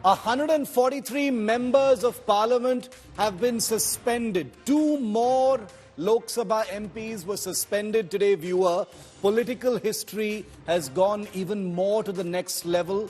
143 members of parliament have been suspended. 2 more Lok Sabha MPs were suspended today, viewer. Political history has gone even more to the next level.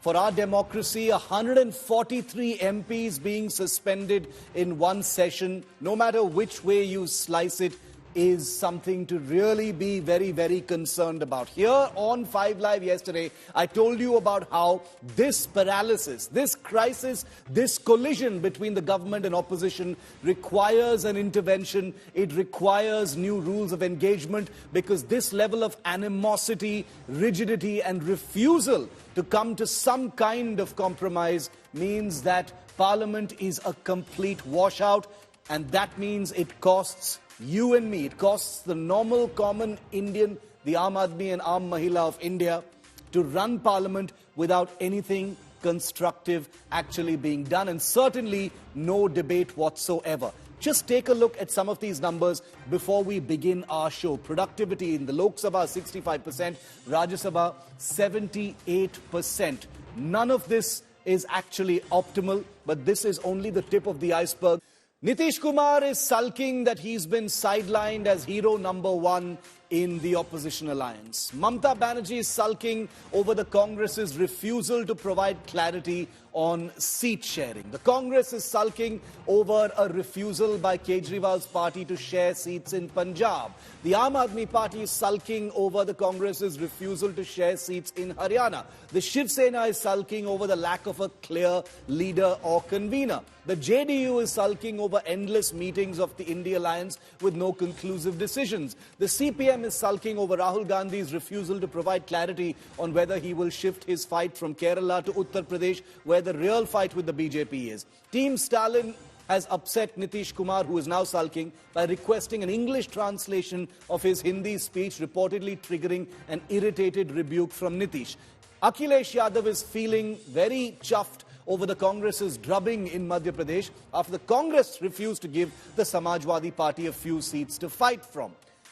For our democracy, 143 MPs being suspended in one session, no matter which way you slice it, is something to really be very, very concerned about. Here on 5 Live yesterday, I told you about how this paralysis, this crisis, this collision between the government and opposition requires an intervention. It requires new rules of engagement, because this level of animosity, rigidity and refusal to come to some kind of compromise means that Parliament is a complete washout, and that means it costs you and me. It costs the normal, common Indian, the Aam Aadmi and Aam Mahila of India, to run Parliament without anything constructive actually being done, and certainly no debate whatsoever. Just take a look at some of these numbers before we begin our show. Productivity in the Lok Sabha, 65%, Rajya Sabha, 78%. None of this is actually optimal, but this is only the tip of the iceberg. Nitish Kumar is sulking that he's been sidelined as hero number 1 in the opposition alliance. Mamata Banerjee is sulking over the Congress's refusal to provide clarity on seat sharing. The Congress is sulking over a refusal by Kejriwal's party to share seats in Punjab. The Aam Aadmi party is sulking over the Congress's refusal to share seats in Haryana. The Shiv Sena is sulking over the lack of a clear leader or convener. The JDU is sulking over endless meetings of the India Alliance with no conclusive decisions. The CPM is sulking over Rahul Gandhi's refusal to provide clarity on whether he will shift his fight from Kerala to Uttar Pradesh, where the real fight with the BJP is. Team Stalin has upset Nitish Kumar, who is now sulking, by requesting an English translation of his Hindi speech, reportedly triggering an irritated rebuke from Nitish. Akhilesh Yadav is feeling very chuffed over the Congress's drubbing in Madhya Pradesh after the Congress refused to give the Samajwadi Party a few seats to fight from.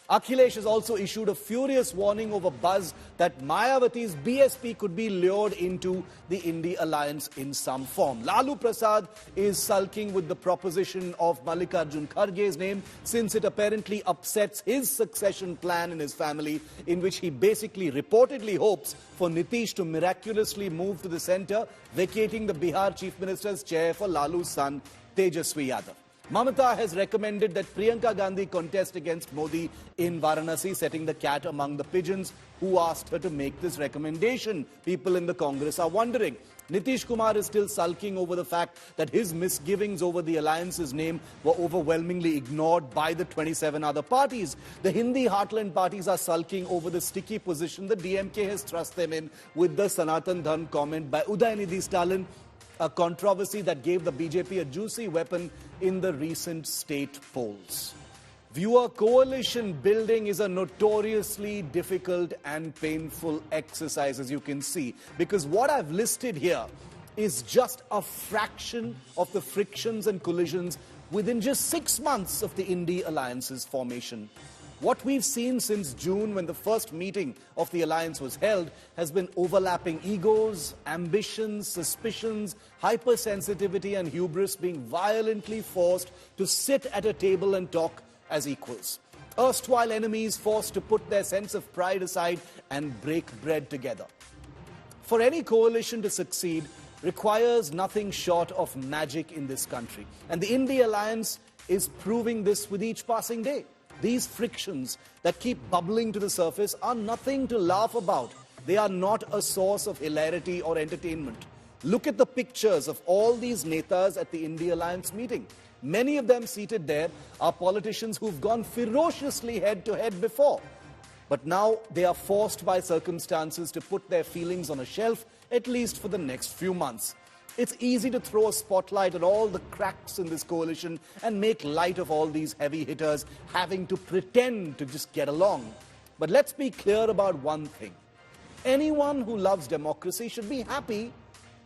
Akhilesh has also issued a furious warning over buzz that Mayawati's BSP could be lured into the India alliance in some form. Lalu Prasad is sulking with the proposition of Mallikarjun Kharge's name, since it apparently upsets his succession plan in his family, in which he basically reportedly hopes for Nitish to miraculously move to the centre, vacating the Bihar Chief Minister's chair for Lalu's son Tejaswi Yadav. Mamata has recommended that Priyanka Gandhi contest against Modi in Varanasi, setting the cat among the pigeons. Who asked her to make this recommendation? People in the Congress are wondering. Nitish Kumar is still sulking over the fact that his misgivings over the alliance's name were overwhelmingly ignored by the 27 other parties. The Hindi heartland parties are sulking over the sticky position the DMK has thrust them in with the Sanatan Dhan comment by Udayinidhi Stalin, a controversy that gave the BJP a juicy weapon in the recent state polls. Viewer, coalition building is a notoriously difficult and painful exercise, as you can see, because what I've listed here is just a fraction of the frictions and collisions within just 6 months of the India Alliance's formation. What we've seen since June, when the first meeting of the alliance was held, has been overlapping egos, ambitions, suspicions, hypersensitivity and hubris being violently forced to sit at a table and talk as equals. Erstwhile enemies forced to put their sense of pride aside and break bread together. For any coalition to succeed requires nothing short of magic in this country. And the India Alliance is proving this with each passing day. These frictions that keep bubbling to the surface are nothing to laugh about. They are not a source of hilarity or entertainment. Look at the pictures of all these netas at the India Alliance meeting. Many of them seated there are politicians who've gone ferociously head-to-head before. But now they are forced by circumstances to put their feelings on a shelf, at least for the next few months. It's easy to throw a spotlight on all the cracks in this coalition and make light of all these heavy hitters having to pretend to just get along. But let's be clear about one thing. Anyone who loves democracy should be happy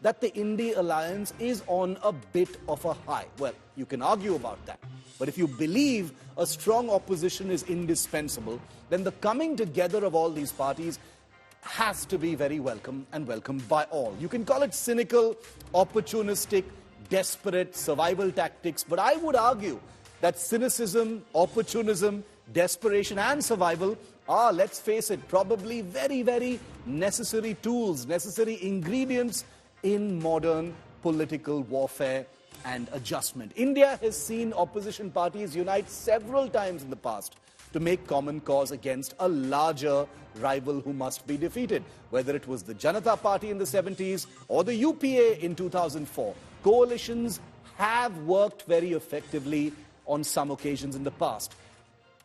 that the India Alliance is on a bit of a high. Well, you can argue about that. But if you believe a strong opposition is indispensable, then the coming together of all these parties has to be very welcome and welcomed by all. You can call it cynical, opportunistic, desperate survival tactics, but I would argue that cynicism, opportunism, desperation and survival are, let's face it, probably very, very necessary tools, necessary ingredients in modern political warfare and adjustment. India has seen opposition parties unite several times in the past to make common cause against a larger rival who must be defeated. Whether it was the Janata Party in the 70s or the UPA in 2004, coalitions have worked very effectively on some occasions in the past.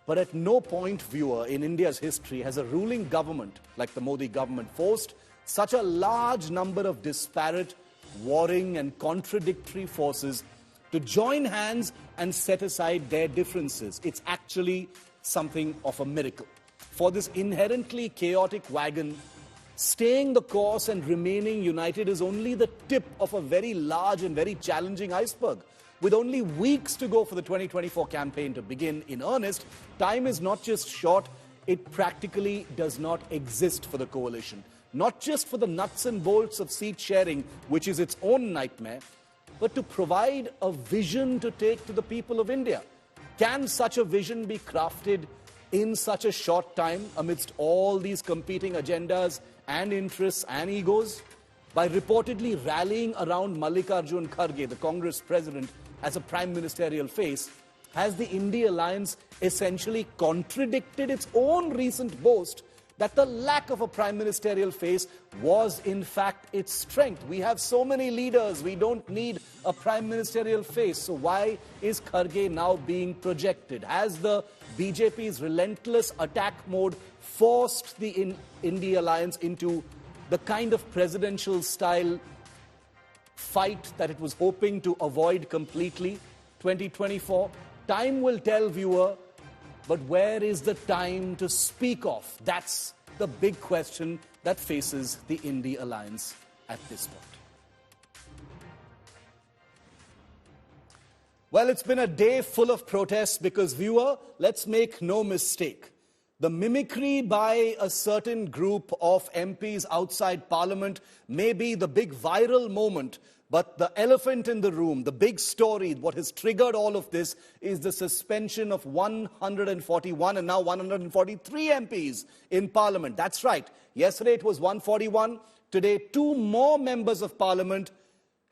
But at no point, viewer, in India's history has a ruling government like the Modi government forced such a large number of disparate, warring and contradictory forces to join hands and set aside their differences. It's actually something of a miracle. For this inherently chaotic wagon, staying the course and remaining united is only the tip of a very large and very challenging iceberg. With only weeks to go for the 2024 campaign to begin in earnest, time is not just short, it practically does not exist for the coalition. Not just for the nuts and bolts of seat sharing, which is its own nightmare, but to provide a vision to take to the people of India. Can such a vision be crafted in such a short time amidst all these competing agendas and interests and egos? By reportedly rallying around Mallikarjun Kharge, the Congress president, as a prime ministerial face, has the India alliance essentially contradicted its own recent boast that the lack of a prime ministerial face was in fact its strength? We have so many leaders, we don't need a prime ministerial face. So why is Kharge now being projected? Has the BJP's relentless attack mode forced the India alliance into the kind of presidential style fight that it was hoping to avoid completely? 2024, time will tell, viewer. But where is the time to speak of? That's the big question that faces the India alliance at this point. Well, it's been a day full of protests because, viewer, let's make no mistake. The mimicry by a certain group of MPs outside Parliament may be the big viral moment, but the elephant in the room, the big story, what has triggered all of this is the suspension of 141 and now 143 MPs in Parliament. That's right. Yesterday it was 141. Today, 2 more members of Parliament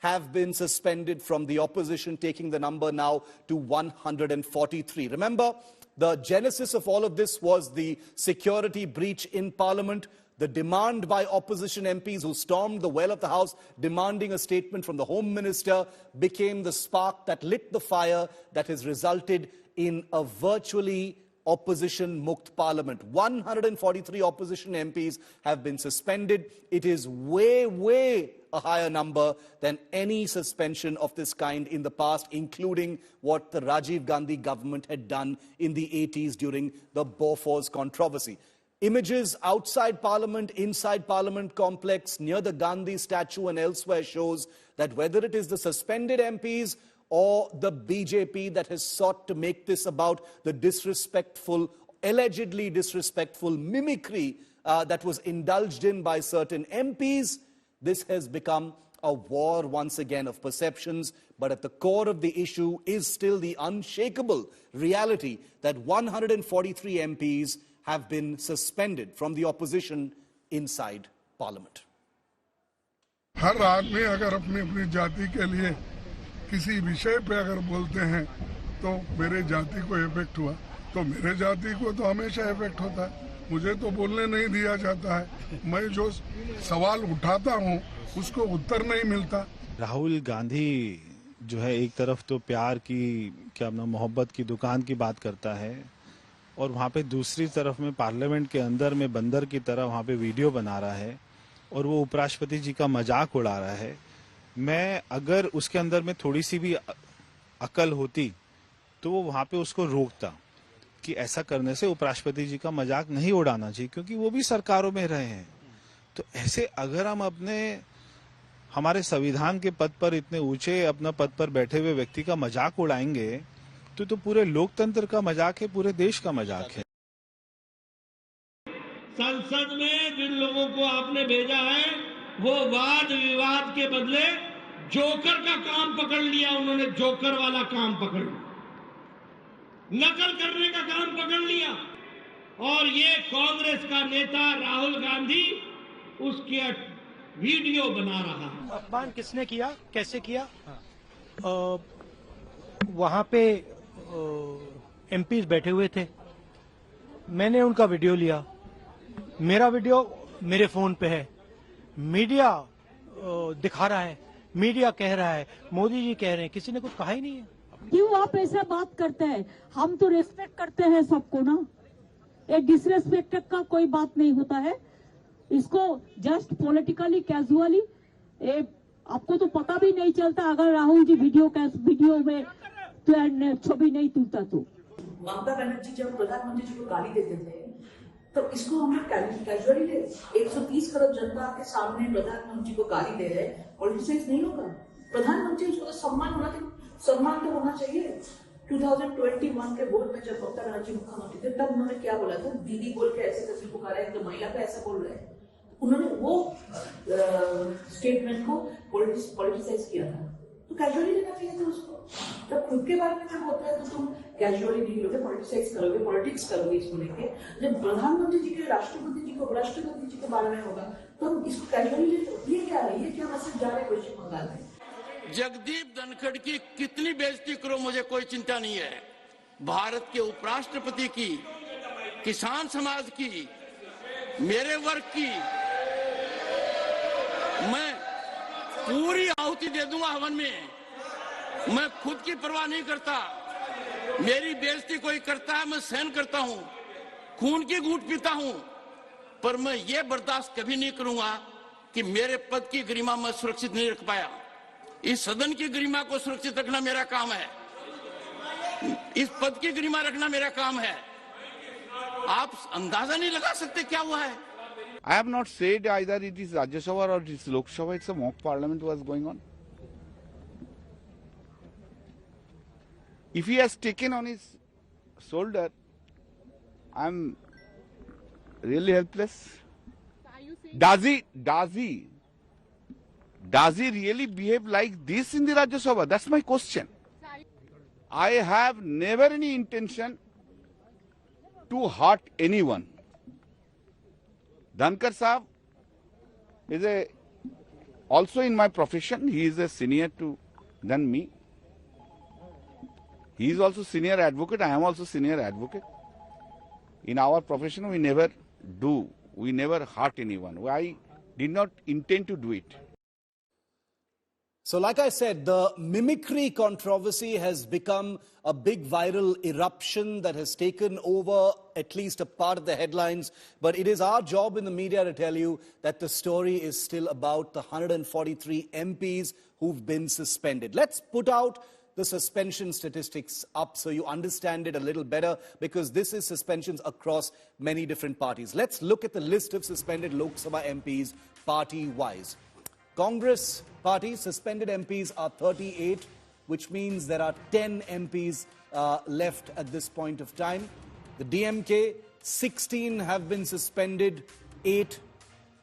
have been suspended from the opposition, taking the number now to 143. Remember, the genesis of all of this was the security breach in Parliament. The demand by opposition MPs who stormed the well of the House demanding a statement from the Home Minister became the spark that lit the fire that has resulted in a virtually opposition-mukt Parliament. 143 opposition MPs have been suspended. It is way, way a higher number than any suspension of this kind in the past, including what the Rajiv Gandhi government had done in the 80s during the Bofors controversy. Images outside Parliament, inside Parliament complex, near the Gandhi statue and elsewhere shows that whether it is the suspended MPs or the BJP that has sought to make this about the disrespectful, allegedly disrespectful mimicry that was indulged in by certain MPs, this has become a war once again of perceptions. But at the core of the issue is still the unshakable reality that 143 MPs have been suspended from the opposition inside Parliament. हर आदमी अगर अपनी अपनी जाति के लिए किसी विषय पे अगर बोलते हैं तो मेरे जाति को इफेक्ट हुआ तो मेरे जाति को तो हमेशा इफेक्ट होता है. मुझे तो बोलने नहीं दिया जाता है. मैं जो सवाल उठाता हूं उसको उत्तर नहीं मिलता. राहुल गांधी जो है एक तरफ तो प्यार की क्या नाम मोहब्बत की दुकान की बात करता है और वहाँ पे दूसरी तरफ में पार्लियामेंट के अंदर में बंदर की तरह वहाँ पे वीडियो बना रहा है और वो उपराष्ट्रपति जी का मजाक उड़ा रहा है. मैं अगर उसके अंदर में थोड़ी सी भी अकल होती तो वो वहाँ पे उसको रोकता कि ऐसा करने से उपराष्ट्रपति जी का मजाक नहीं उड़ाना चाहिए क्योंकि वो भी सरकारों में रहे हैं. तो ऐसे अगर हम हमारे संविधान के पद पर इतने ऊंचे अपना पद पर बैठे हुए व्यक्ति का मजाक उड़ाएंगे तो पूरे लोकतंत्र का मजाक है, पूरे देश का मजाक है. संसद में जिन लोगों को आपने भेजा है वो वाद विवाद के बदले जोकर का काम पकड़ लिया। उन्होंने जोकर वाला काम पकड़ लिया, नकल करने का काम पकड़ लिया। और ये कांग्रेस का नेता राहुल गांधी उसकी वीडियो बना रहा है। अपमान किसने किया, कैसे किया? वहां पे एमपीज बैठे हुए थे, मैंने उनका वीडियो लिया। मेरा वीडियो मेरे फोन पे है, मीडिया दिखा रहा है, मीडिया कह रहा है, मोदी जी कह रहे हैं, किसी ने कुछ कहा ही नहीं है। क्यों आप ऐसा बात करते हैं? हम तो रेस्पेक्ट करते हैं सबको ना, एक डिसरेस्पेक्ट का कोई बात नहीं होता है। इसको जस्ट पॉलिटिकली कैजुअली, आपको तो पता भी नहीं चलता अगर राहुल जी वीडियो में तो छवि नहीं तुलता तो। ममता बनर्जी जब प्रधानमंत्री जी को गाली देते थे तो इसको हम लोग कैजुअली ले, 130 करोड़ जनता के सामने प्रधानमंत्री को गाली दे रहे, पॉलिटिसाइज नहीं होगा। प्रधानमंत्री उसको तो सम्मान तो होना चाहिए। 2021 के वोट में जब ममता बनर्जी मुख्यमंत्री थे तब उन्होंने क्या बोला था, दीदी बोल के ऐसे कैसे पुकारा है, तो महिला पे ऐसा बोल रहे हैं। उन्होंने वो स्टेटमेंट को पॉलिटिसाइज किया था, तो कैजुअली लेना चाहिए था उसको। जब खुद के बारे में जब होता है तो तुम कैजुअली नहीं लोगे, पॉलिटिसाइज करोगे, पॉलिटिक्स करोगे इसको लेके। जब प्रधानमंत्री जी के, राष्ट्रपति जी को, उपराष्ट्रपति जी के बारे में होगा तो हम इसको कैजुअली ले लो। ये क्या है, ये क्या मैसेज जा रहा है पश्चिम बंगाल में? जगदीप धनखड़ की कितनी बेइज्जती करो, मुझे कोई चिंता नहीं है। भारत के उपराष्ट्रपति की, किसान समाज की, मेरे वर्ग की मैं पूरी आहुति दे दूंगा हवन में। मैं खुद की परवाह नहीं करता। मेरी बेइज्जती कोई करता है, मैं सहन करता हूं, खून की घूंट पीता हूं, पर मैं ये बर्दाश्त कभी नहीं करूंगा कि मेरे पद की गरिमा मैं सुरक्षित नहीं रख पाया। इस सदन की गरिमा को सुरक्षित रखना मेरा काम है, इस पद की गरिमा रखना मेरा काम है। आप अंदाजा नहीं लगा सकते क्या हुआ है। I have not said either it is Rajya Sabha or it is Lok Sabha, it's a mock parliament was going on. If he has taken on his shoulder, I am really helpless. Does he really behave like this in the Rajya Sabha? That's my question. I have never any intention to hurt anyone. Dhankar Saab is also in my profession, he is a senior than me. He is also senior advocate, I am also senior advocate. In our profession we never hurt anyone. I did not intend to do it. So like I said, the mimicry controversy has become a big viral eruption that has taken over at least a part of the headlines. But it is our job in the media to tell you that the story is still about the 143 MPs who've been suspended. Let's put out the suspension statistics up so you understand it a little better, because this is suspensions across many different parties. Let's look at the list of suspended Lok Sabha MPs party-wise. Congress party suspended MPs are 38, which means there are 10 MPs left at this point of time. The DMK, 16 have been suspended, 8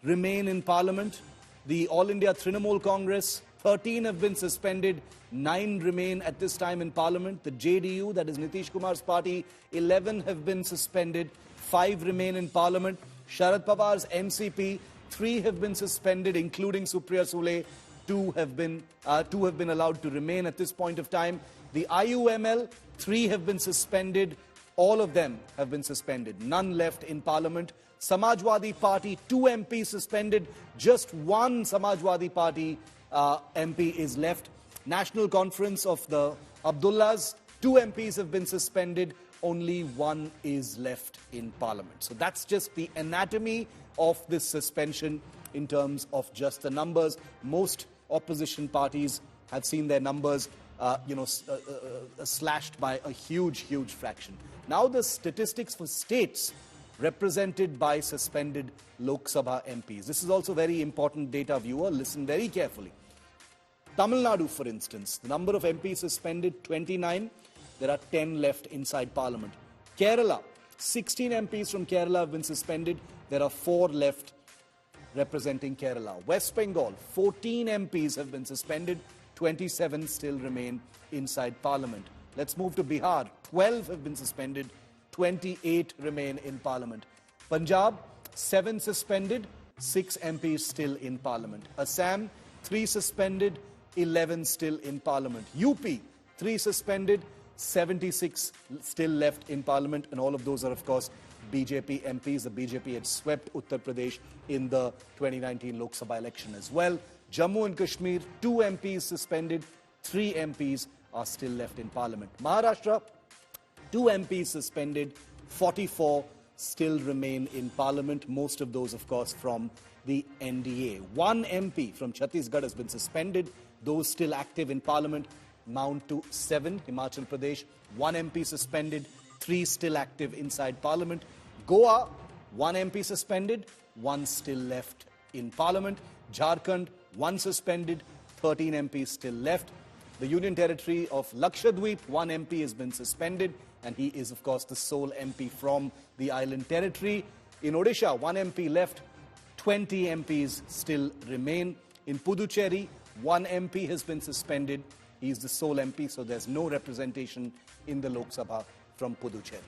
remain in Parliament. The All India Trinamool Congress, 13 have been suspended, 9 remain at this time in Parliament. The JDU, that is Nitish Kumar's party, 11 have been suspended, 5 remain in Parliament. Sharad Pawar's NCP, 3 have been suspended, including Supriya Sule. 2 have been allowed to remain at this point of time. The IUML, 3 have been suspended. All of them have been suspended. None left in Parliament. Samajwadi Party, 2 MPs suspended. Just 1 Samajwadi Party MP is left. National Conference of the Abdullahs, 2 MPs have been suspended. Only 1 is left in Parliament. So that's just the anatomy of this suspension in terms of just the numbers. Most opposition parties have seen their numbers slashed by a huge fraction. Now the statistics for states represented by suspended Lok Sabha MPs. This is also very important data, viewer. Listen very carefully. Tamil Nadu, for instance, the number of MPs suspended, 29. There are 10 left inside Parliament. Kerala, 16 MPs from Kerala have been suspended. There are 4 left representing Kerala. West Bengal, 14 MPs have been suspended, 27 still remain inside Parliament. Let's move to Bihar. 12 have been suspended, 28 remain in Parliament. Punjab, 7 suspended, 6 MPs still in Parliament. Assam, 3 suspended, 11 still in Parliament. UP, 3 suspended, 76 still left in Parliament, and all of those are, of course, BJP MPs. The BJP had swept Uttar Pradesh in the 2019 Lok Sabha election as well. Jammu and Kashmir, 2 MPs suspended, 3 MPs are still left in Parliament. Maharashtra, 2 MPs suspended, 44 still remain in Parliament, most of those, of course, from the NDA. 1 MP from Chhattisgarh has been suspended, those still active in Parliament mount to 7. Himachal Pradesh, 1 MP suspended, 3 still active inside Parliament. Goa, 1 MP suspended, 1 still left in Parliament. Jharkhand, 1 suspended, 13 MPs still left. The Union Territory of Lakshadweep, 1 MP has been suspended, and he is, of course, the sole MP from the island territory. In Odisha, 1 MP left, 20 MPs still remain. In Puducherry, 1 MP has been suspended. He is the sole MP, so there's no representation in the Lok Sabha from Puducherry.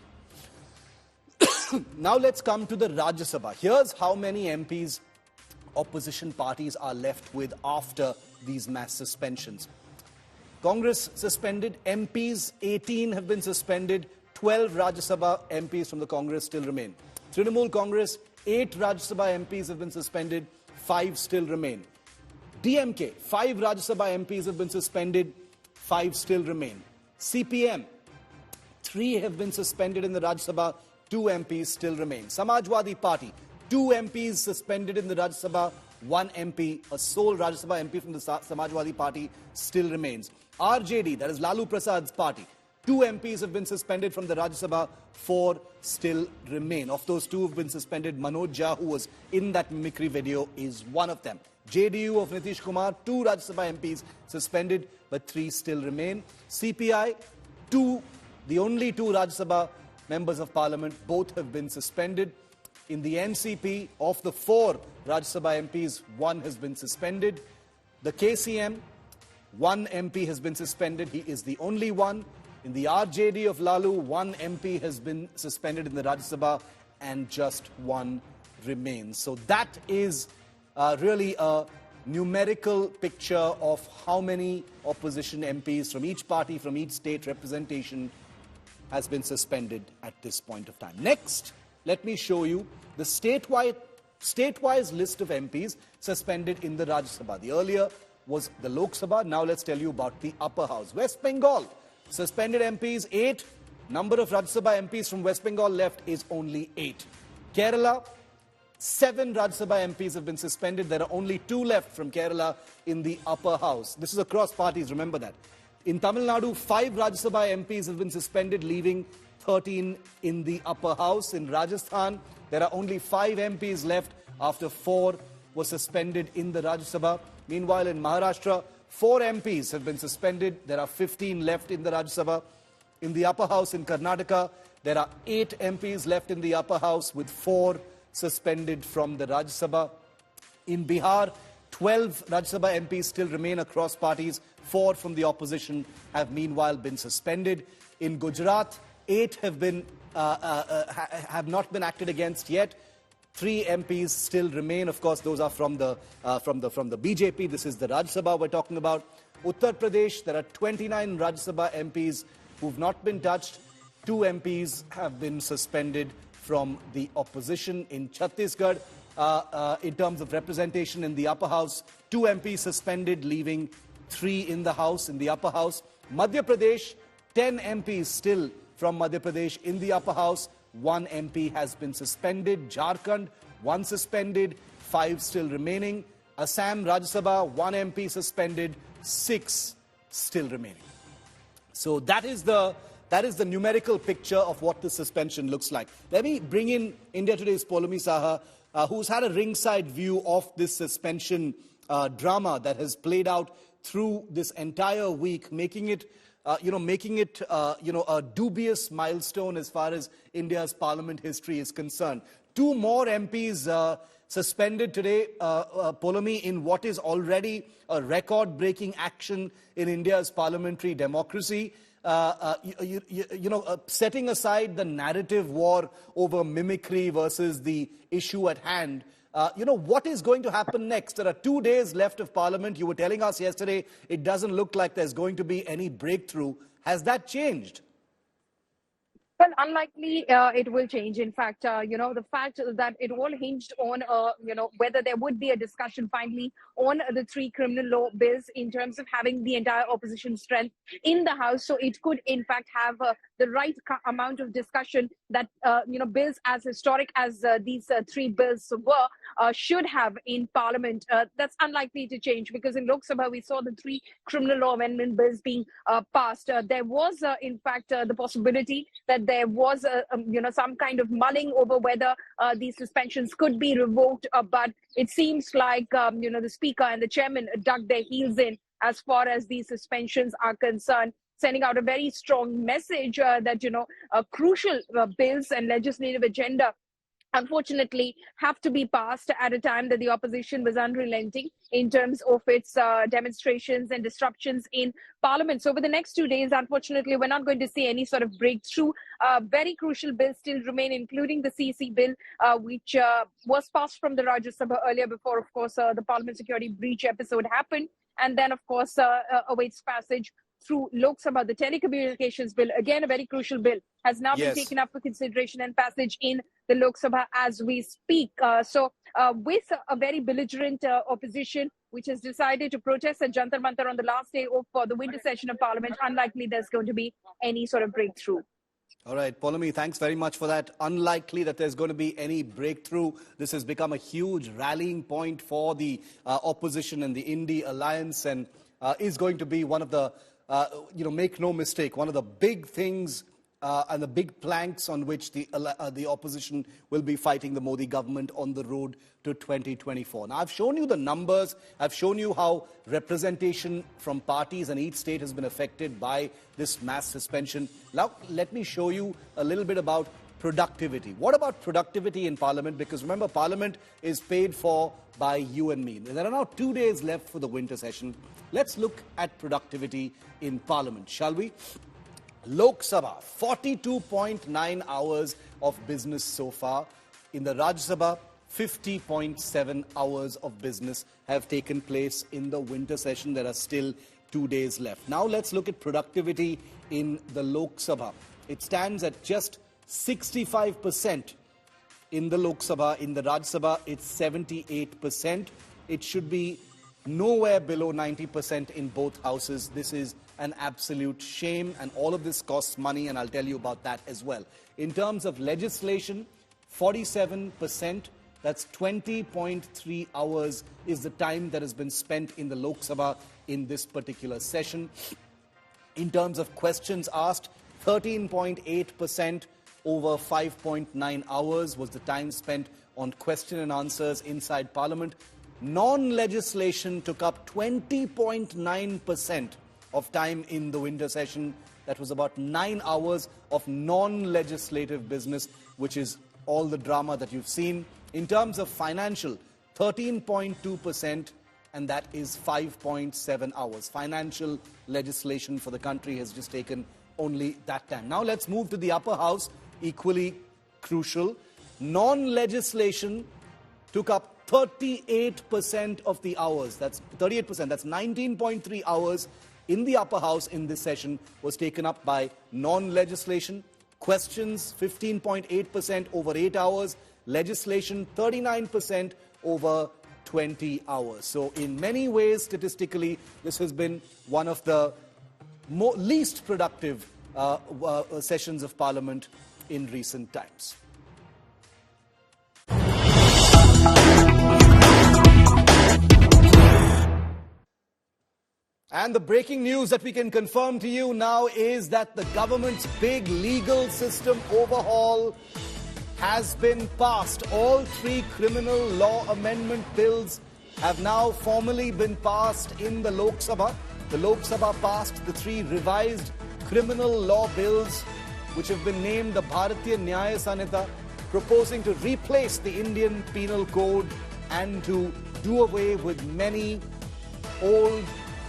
Now let's come to the Rajya Sabha. Here's how many MPs opposition parties are left with after these mass suspensions. Congress suspended, MPs 18 have been suspended, 12 Rajya Sabha MPs from the Congress still remain. Trinamool Congress, 8 Rajya Sabha MPs have been suspended, 5 still remain. DMK, 5 Rajya Sabha MPs have been suspended, 5 still remain. CPM, 3 have been suspended in the Rajya Sabha, 2 MPs still remain. Samajwadi Party, 2 MPs suspended in the Rajya Sabha, 1 MP, a sole Rajya Sabha MP from the Samajwadi Party still remains. RJD, that is Lalu Prasad's party, 2 MPs have been suspended from the Rajya Sabha, 4 still remain. Of those 2 have been suspended, Manoj Jha, who was in that Mimicry video, is one of them. JDU of Nitish Kumar, 2 Rajya Sabha MPs suspended, but 3 still remain. CPI, 2, the only 2 Rajya Sabha members of Parliament, both have been suspended. In the NCP, of the 4 Rajya Sabha MPs, 1 has been suspended. The KCM, 1 MP has been suspended. He is the only one. In the RJD of Lalu, 1 MP has been suspended in the Rajya Sabha, and just 1 remains. So that is really a numerical picture of how many opposition MPs from each party, from each state representation has been suspended at this point of time. Next, let me show you the statewide list of MPs suspended in the Rajya Sabha. The earlier was the Lok Sabha. Now let's tell you about the upper house. West Bengal, suspended MPs 8. Number of Rajya Sabha MPs from West Bengal left is only 8. Kerala, 7 Rajya Sabha MPs have been suspended. There are only 2 left from Kerala in the upper house. This is across parties, remember that. In Tamil Nadu, 5 Rajya Sabha MPs have been suspended, leaving 13 in the upper house. In Rajasthan, there are only 5 MPs left after 4 were suspended in the Rajya Sabha. Meanwhile, in Maharashtra, 4 MPs have been suspended. There are 15 left in the Rajya Sabha. In the upper house in Karnataka, there are 8 MPs left in the upper house, with 4 suspended from the Rajya Sabha. In Bihar, 12 Rajya Sabha MPs still remain across parties. 4 from the opposition have meanwhile been suspended. In Gujarat, 8 have not been acted against yet. 3 MPs still remain. Of course, those are from the BJP. This is the Rajya Sabha we're talking about. Uttar Pradesh, there are 29 Rajya Sabha MPs who've not been touched. 2 MPs have been suspended from the opposition. In Chhattisgarh, in terms of representation in the upper house, 2 MPs suspended, leaving 3 in the house, in the upper house. Madhya Pradesh, 10 MPs still from Madhya Pradesh in the upper house. 1 MP has been suspended. Jharkhand, 1 suspended, 5 still remaining. Assam, Rajya Sabha, 1 MP suspended, 6 still remaining. So that is the numerical picture of what the suspension looks like. Let me bring in India Today's Poulomi Saha, who's had a ringside view of this suspension drama that has played out through this entire week, making it a dubious milestone as far as India's parliament history is concerned. two more MPs suspended today, Polomi, in what is already a record-breaking action in India's parliamentary democracy. Setting aside the narrative war over mimicry versus the issue at hand, what is going to happen next? There are 2 days left of Parliament. You were telling us yesterday it doesn't look like there's going to be any breakthrough. Has that changed? Well, unlikely it will change. In fact, the fact that it all hinged on, whether there would be a discussion finally on the 3 criminal law bills in terms of having the entire opposition strength in the House. So it could, in fact, have the right amount of discussion that, bills as historic as these 3 bills were should have in Parliament. That's unlikely to change because in Lok Sabha, we saw the 3 criminal law amendment bills being passed. There was, in fact, the possibility that there was some kind of mulling over whether these suspensions could be revoked, but it seems like the Speaker and the Chairman dug their heels in as far as these suspensions are concerned, sending out a very strong message that crucial bills and legislative agenda unfortunately have to be passed at a time that the opposition was unrelenting in terms of its demonstrations and disruptions in Parliament. So over the next 2 days, unfortunately, we're not going to see any sort of breakthrough. Very crucial bills still remain, including the CC bill, which was passed from the Rajya Sabha earlier before, of course, the Parliament security breach episode happened. And then, of course, awaits passage through Lok Sabha. The telecommunications bill, again, a very crucial bill, has now been taken up for consideration and passage in the Lok Sabha as we speak. With a very belligerent opposition, which has decided to protest at Jantar Mantar on the last day of the winter session of Parliament, unlikely there's going to be any sort of breakthrough. All right, Polomi, thanks very much for that. Unlikely that there's going to be any breakthrough. This has become a huge rallying point for the opposition and the Indie Alliance, and is going to be one of the, make no mistake, one of the big things and the big planks on which the opposition will be fighting the Modi government on the road to 2024. Now, I've shown you the numbers. I've shown you how representation from parties in each state has been affected by this mass suspension. Now, let me show you a little bit about productivity. What about productivity in Parliament? Because remember, Parliament is paid for by you and me. There are now 2 days left for the winter session. Let's look at productivity in Parliament, shall we? Lok Sabha, 42.9 hours of business so far. In the Rajya Sabha, 50.7 hours of business have taken place in the winter session. There are still 2 days left. Now let's look at productivity in the Lok Sabha. It stands at just 65% in the Lok Sabha. In the Rajya Sabha, it's 78%. It should be nowhere below 90% in both houses. This is an absolute shame, and all of this costs money, and I'll tell you about that as well. In terms of legislation, 47%, that's 20.3 hours is the time that has been spent in the Lok Sabha in this particular session. In terms of questions asked, 13.8% over 5.9 hours was the time spent on question and answers inside Parliament. Non-legislation took up 20.9% of time in the winter session. That was about 9 hours of non-legislative business, which is all the drama that you've seen. In terms of financial, 13.2%, and that is 5.7 hours. Financial legislation for the country has just taken only that time. Now let's move to the upper house, equally crucial. Non-legislation took up 38% of the hours. That's 38%. That's 19.3 hours in the upper house in this session was taken up by non-legislation. Questions, 15.8% over 8 hours. Legislation, 39% over 20 hours. So in many ways, statistically, this has been one of the least productive sessions of Parliament in recent times. And the breaking news that we can confirm to you now is that the government's big legal system overhaul has been passed. All 3 criminal law amendment bills have now formally been passed in the Lok Sabha. The Lok Sabha passed the 3 revised criminal law bills, which have been named the Bharatiya Nyaya Sanhita, proposing to replace the Indian Penal Code and to do away with many old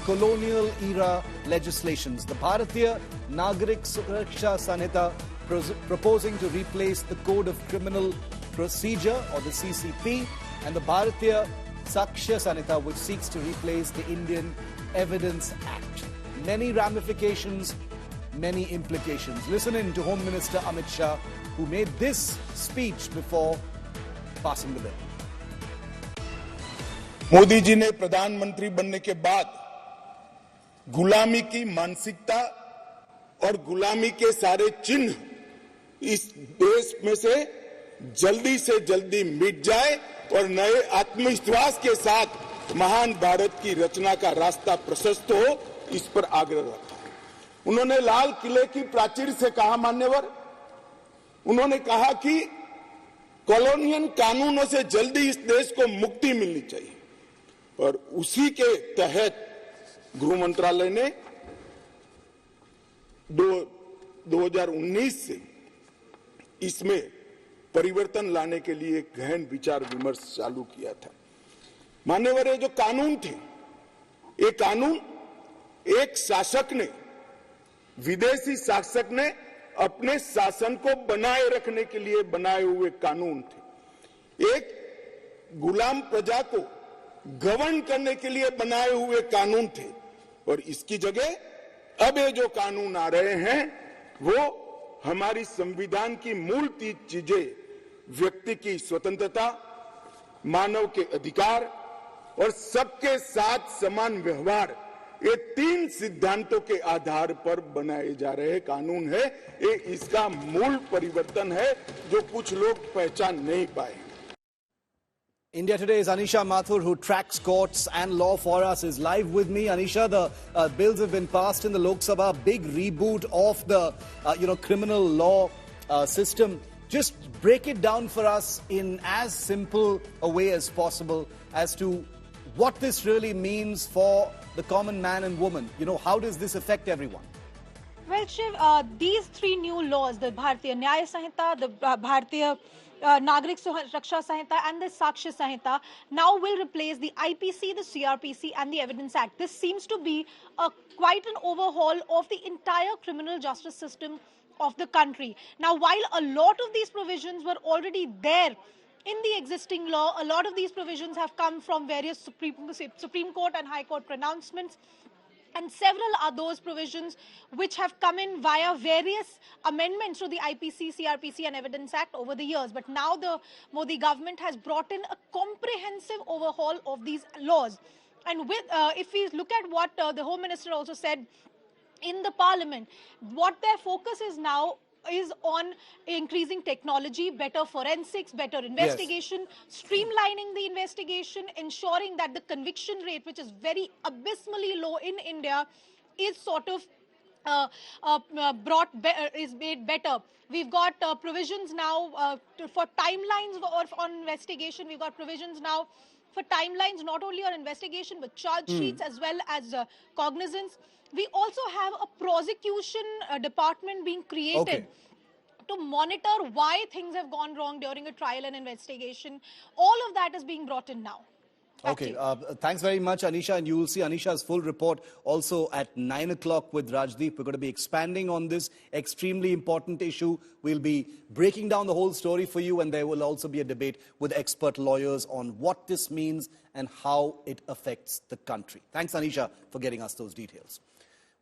colonial era legislations. The Bharatiya Nagarik Suraksha Sanhita proposing to replace the Code of Criminal Procedure or the CCP and the Bharatiya Sakshya Sanhita, which seeks to replace the Indian Evidence Act. Many ramifications, many implications. Listen in to Home Minister Amit Shah, who made this speech before passing the bill. Modi ji ने प्रधानमंत्री बनने के बाद गुलामी की मानसिकता और गुलामी के सारे चिन्ह इस देश में से जल्दी मिट जाए और नए आत्मविश्वास के साथ महान भारत की रचना का रास्ता प्रशस्त हो, इस पर आग्रह रखा। उन्होंने लाल किले की प्राचीर से कहा, मान्यवर, उन्होंने कहा कि कॉलोनियल कानूनों से जल्दी इस देश को मुक्ति मिलनी चाहिए और उसी के तहत गृह मंत्रालय ने 2019 से इसमें परिवर्तन लाने के लिए एक गहन विचार विमर्श चालू किया था। मान्यवर, ये जो कानून थे, ये कानून एक शासक ने, विदेशी शासक ने अपने शासन को बनाए रखने के लिए बनाए हुए कानून थे। एक गुलाम प्रजा को गवर्न करने के लिए बनाए हुए कानून थे और इसकी जगह अब ये जो कानून आ रहे हैं वो हमारी संविधान की मूल 3 चीजें, व्यक्ति की स्वतंत्रता, मानव के अधिकार और सबके साथ समान व्यवहार, ये 3 सिद्धांतों के आधार पर बनाए जा रहे कानून है। ये इसका मूल परिवर्तन है जो कुछ लोग पहचान नहीं पाए। India Today's Anisha Mathur, who tracks courts and law for us, is live with me. Anisha, the bills have been passed in the Lok Sabha, big reboot of the criminal law system. Just break it down for us in as simple a way as possible as to what this really means for the common man and woman. How does this affect everyone? Well, Shiv, these 3 new laws, the Bharatiya Nyaya Sanhita, the Bharatiya Nagarik Suraksha Sanhita and the Sakshya Sanhita, now will replace the IPC, the CRPC and the Evidence Act. This seems to be quite an overhaul of the entire criminal justice system of the country. Now, while a lot of these provisions were already there in the existing law, a lot of these provisions have come from various Supreme Court and High Court pronouncements, and several are those provisions which have come in via various amendments to the IPC, CRPC and Evidence Act over the years. But now the Modi government has brought in a comprehensive overhaul of these laws. And if we look at what the Home Minister also said in the Parliament, what their focus is now is on increasing technology, better forensics, better investigation, streamlining the investigation, ensuring that the conviction rate, which is very abysmally low in India, is sort of is made better. We've got provisions now for timelines on investigation. We've got provisions now for timelines not only on investigation but charge sheets as well as cognizance. We also have a prosecution department being created to monitor why things have gone wrong during a trial and investigation. All of that is being brought in now. Okay, thanks very much, Anisha. And you will see Anisha's full report also at 9 o'clock with Rajdeep. We're going to be expanding on this extremely important issue. We'll be breaking down the whole story for you, and there will also be a debate with expert lawyers on what this means and how it affects the country. Thanks, Anisha, for getting us those details.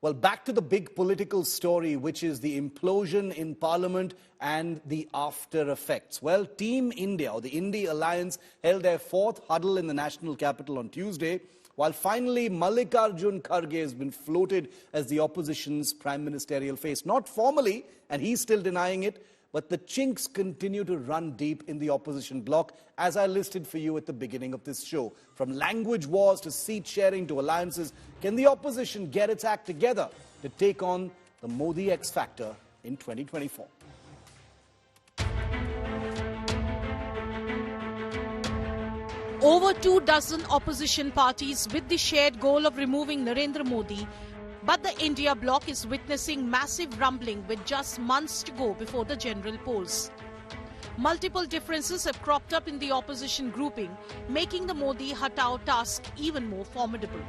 Well, back to the big political story, which is the implosion in Parliament and the after effects. Well, Team India, or the Indie Alliance, held their 4th huddle in the national capital on Tuesday, while finally Mallikarjun Kharge has been floated as the opposition's prime ministerial face. Not formally, and he's still denying it, but the chinks continue to run deep in the opposition bloc, as I listed for you at the beginning of this show. From language wars to seat sharing to alliances, can the opposition get its act together to take on the Modi X Factor in 2024? Over 24 opposition parties with the shared goal of removing Narendra Modi. But the India bloc is witnessing massive rumbling with just months to go before the general polls. Multiple differences have cropped up in the opposition grouping, making the Modi Hatao task even more formidable.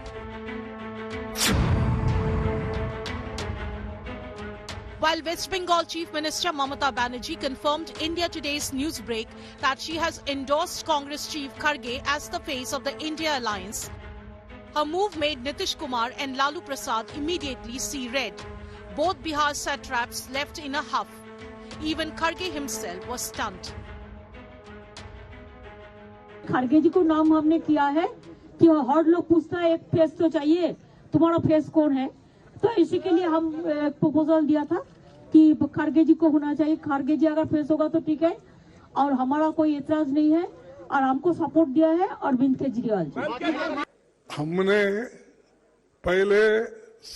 While West Bengal Chief Minister Mamata Banerjee confirmed India Today's Newsbreak that she has endorsed Congress Chief Kharge as the face of the India alliance, her move made Nitish Kumar and Lalu Prasad immediately see red. Both Bihar satraps left in a huff. Even Kharge himself was stunned. खड़गे जी को नाम हमने किया है कि हर लोग पूछता है एक फेस तो चाहिए, तुम्हारा फेस कौन है? तो इसी के लिए हम प्रपोजल दिया था कि खड़गे जी को होना चाहिए. खड़गे जी अगर फेस होगा तो ठीक है, और हमारा कोई एतराज नहीं है, और हमको सपोर्ट दिया है अरविंद केजरीवाल जी. हमने पहले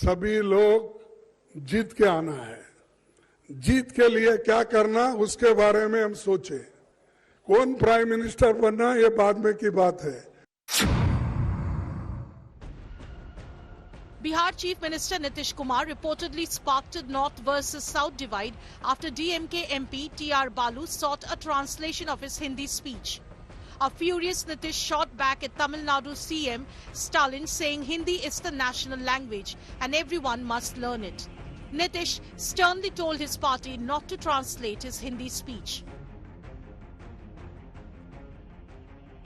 सभी लोग जीत के आना है. जीत के लिए क्या करना उसके बारे में हम सोचे. कौन प्राइम मिनिस्टर बनना ये बाद में की बात है. Bihar Chief Minister Nitish Kumar reportedly sparked a North versus South divide after DMK MP T.R. Balu sought a translation of his Hindi speech. A furious Nitish shot back at Tamil Nadu CM Stalin, saying Hindi is the national language and everyone must learn it. Nitish sternly told his party not to translate his Hindi speech.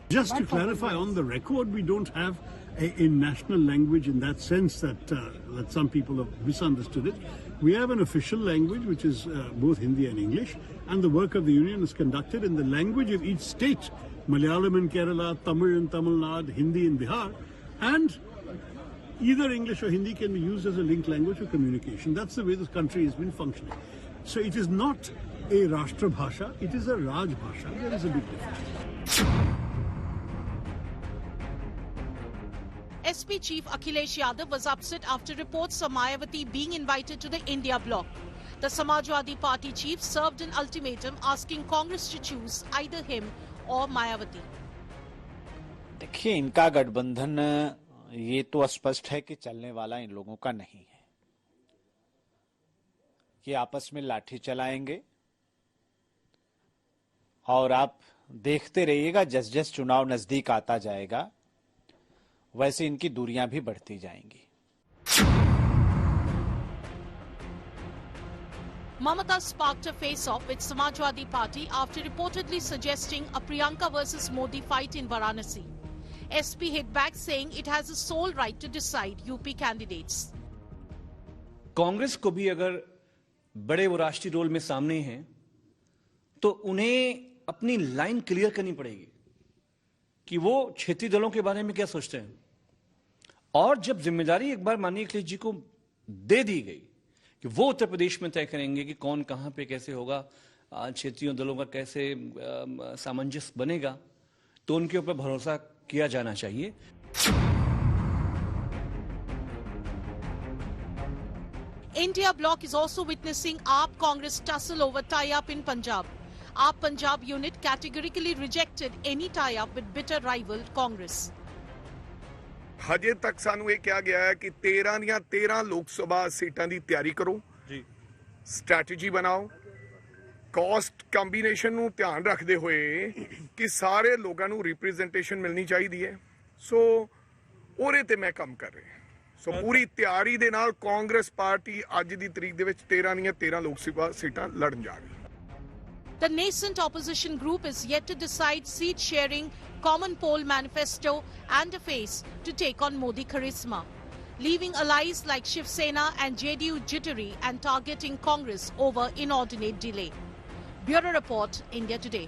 Just to clarify, on the record, we don't have a national language in that sense that some people have misunderstood it. We have an official language which is both Hindi and English, and the work of the union is conducted in the language of each state. Malayalam in Kerala, Tamil in Tamil Nadu, Hindi in Bihar, and either English or Hindi can be used as a linked language for communication. That's the way this country has been functioning. So it is not a Rashtra Bhasha, it is a Raj Bhasha. There is a big difference. SP Chief Akhilesh Yadav was upset after reports of Mayawati being invited to the India bloc. The Samajwadi Party chief served an ultimatum asking Congress to choose either him or Mayawati. देखिए, इनका गठबंधन ये तो स्पष्ट है कि चलने वाला इन लोगों का नहीं है. ये आपस में लाठी चलाएंगे और आप देखते रहिएगा, जस जस चुनाव नजदीक आता जाएगा वैसे इनकी दूरियां भी बढ़ती जाएंगी. Mamata sparked a face-off with Samajwadi Party after reportedly suggesting a Priyanka versus Modi fight in Varanasi. SP hit back, saying it has the sole right to decide UP candidates. Congress को भी अगर बड़े वो राष्ट्रीय रोल में सामने हैं तो उन्हें अपनी लाइन क्लियर करनी पड़ेगी कि वो क्षेत्रीय दलों के बारे में क्या सोचते हैं. और जब जिम्मेदारी एक बार माननीय अखिलेश जी को दे दी गई कि वो उत्तर प्रदेश में तय करेंगे कि कौन कहां पे कैसे होगा, क्षेत्रीय दलों का कैसे सामंजस्य बनेगा, तो उनके ऊपर भरोसा किया जाना चाहिए. India bloc is also witnessing AAP Congress tussle over tie-up in Punjab. AAP Punjab unit categorically rejected any tie-up with bitter rival Congress. ਹਜੇ ਤੱਕ ਸਾਨੂੰ ਇਹ ਕਿਹਾ ਗਿਆ ਹੈ ਕਿ 13 ਦੀਆਂ 13 ਲੋਕ ਸਭਾ ਸੀਟਾਂ ਦੀ ਤਿਆਰੀ ਕਰੋ ਜੀ, ਸਟ੍ਰੈਟਜੀ ਬਣਾਓ, ਕਾਸਟ ਕੰਬੀਨੇਸ਼ਨ ਨੂੰ ਧਿਆਨ ਰੱਖਦੇ ਹੋਏ ਕਿ ਸਾਰੇ ਲੋਕਾਂ ਨੂੰ ਰਿਪਰੈਜ਼ੈਂਟੇਸ਼ਨ ਮਿਲਣੀ ਚਾਹੀਦੀ ਹੈ. ਸੋ ਉਹਦੇ ਤੇ ਮੈਂ ਕੰਮ ਕਰ ਰਿਹਾ. ਸੋ ਪੂਰੀ ਤਿਆਰੀ ਦੇ ਨਾਲ ਕਾਂਗਰਸ ਪਾਰਟੀ ਅੱਜ ਦੀ ਤਰੀਕ ਦੇ ਵਿੱਚ 13 ਦੀਆਂ 13 ਲੋਕ ਸਭਾ ਸੀਟਾਂ ਲੜਨ ਜਾ ਰਹੀ ਹੈ. The nascent opposition group is yet to decide seat sharing, common poll manifesto and a face to take on Modi charisma, leaving allies like Shiv Sena and JDU jittery and targeting Congress over inordinate delay. Bureau Report, India Today.